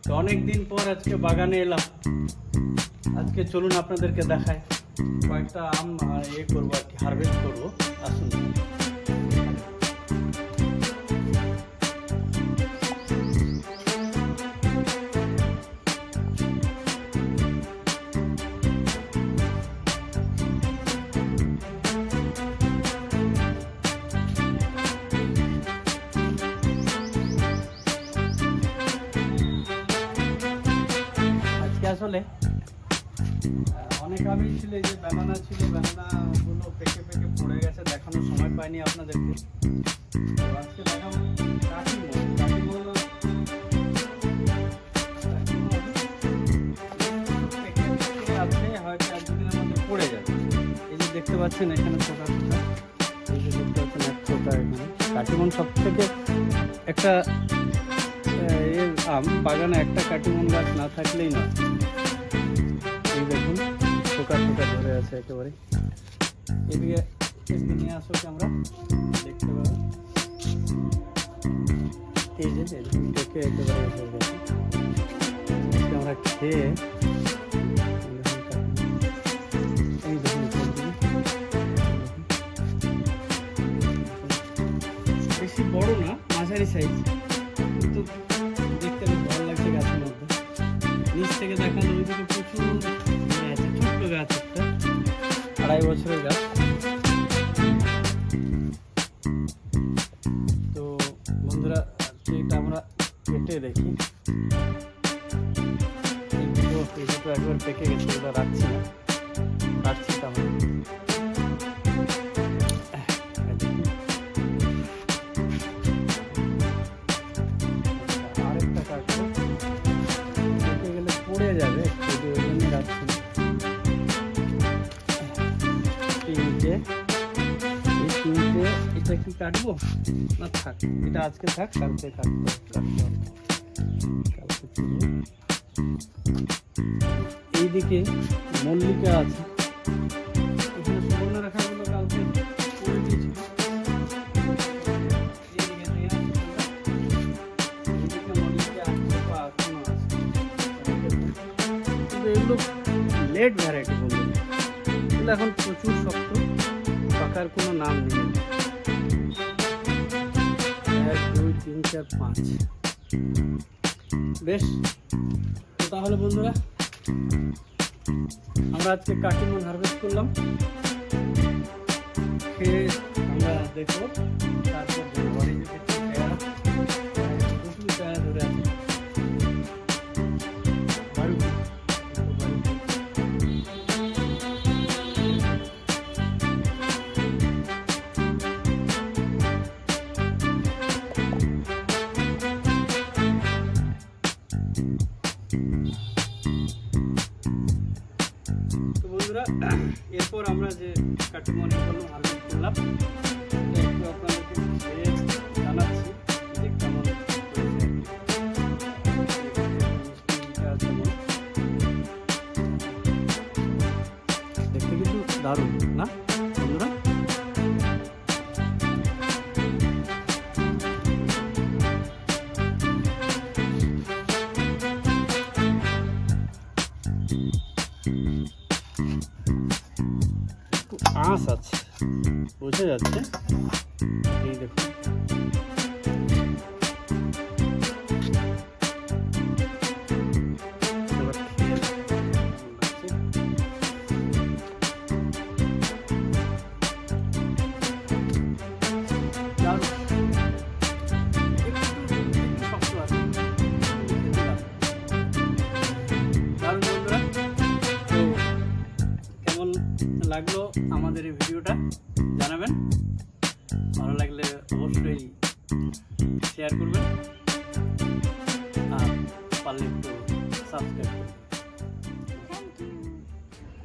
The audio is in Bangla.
তো অনেক দিন পর আজকে বাগানে এলাম। আজকে চলুন আপনাদেরকে দেখাই, কয়েকটা আম করবো আর কি, হারভেস্ট করবো। আসুন। আসলে অনেক আমি ছিল, এই যে ব্যানানা ছিল, ব্যানানাগুলো পেকে পেকে পড়ে গেছে, দেখানোর সময় পাইনি আপনাদেরকে। আজকে দেখাবো কাটিমন আছে, হয়তো এক দুদিনের মধ্যে পড়ে যাবে। এই যে দেখতে পাচ্ছেন এখানে ছোটা ছোটা, এই যে দেখতে পাচ্ছেন এক ছোটা, এখানে কাটিমন সব থেকে একটা আম বাগানে একটা কাটিমন গাছ না থাকলেই না। এই দেখুন ছোকা ছোকা ধরে আছে একেবারে। এদিকে নিয়ে আসো আমরা দেখতে পাবো। এই যে দেখে একেবারে হয়ে গেছে। আমরা খেয়ে এই দেখুন বেশি বড় না, মাঝারি সাইজ, কিন্তু দেখতে বেশ ভালো লাগছে গাছের মধ্যে। নিচ থেকে দেখানো ওইদিকে প্রচুর আছে, ছোট্ট গাছ একটা, 2.5 বছরের গাছ। তো বন্ধুরা এটা আমরা কেটে দেখি। এই দুটো একবার পেকে গেছে, ওটা রাখছি না, কাটছি তাহলে। আরেকটা কাটবো, পেকে গেলে পড়ে যাবে, ওই জন্য রাখছি না। এটা কি কাটবো না থাক, এটা আজকে থাক, কালকে কাটতে কালকে ছিল। এইদিকে মল্লিকা আছে, এখানে সুবর্ণরেখাগুলো কালকে করে দিয়েছিল। এইদিকে মল্লিকা এখনো আছে, কিন্তু এগুলো লেট ভ্যারাইটি বলবো, এগুলো এখন প্রচুর শক্ত, পাকার কোনো নাম নেই। 1 2 3 4 5 বেশ। তো তাহলে বন্ধুরা আমরা আজকে কাটিমন হারভেস্ট করলাম, খেয়ে আমরা দেখবো, তারপর ঘরে প্রচুর পেয়ারা ধরে আছে। তো বন্ধুরা এরপর আমরা যে কাটিমন হারভেস্ট করলাম, একটু আপনাদেরকে জানাচ্ছি যে কেমন দেখতে কিন্তু দারুণ না বন্ধুরা। আঁশ আছে, বোঝা যাচ্ছে। এই দেখুন লাগলো আমাদের এই ভিডিওটা জানাবেন, ভালো লাগলে অবশ্যই শেয়ার করবেন, আর পারলে একটু সাবস্ক্রাইব করবেন। Thank you.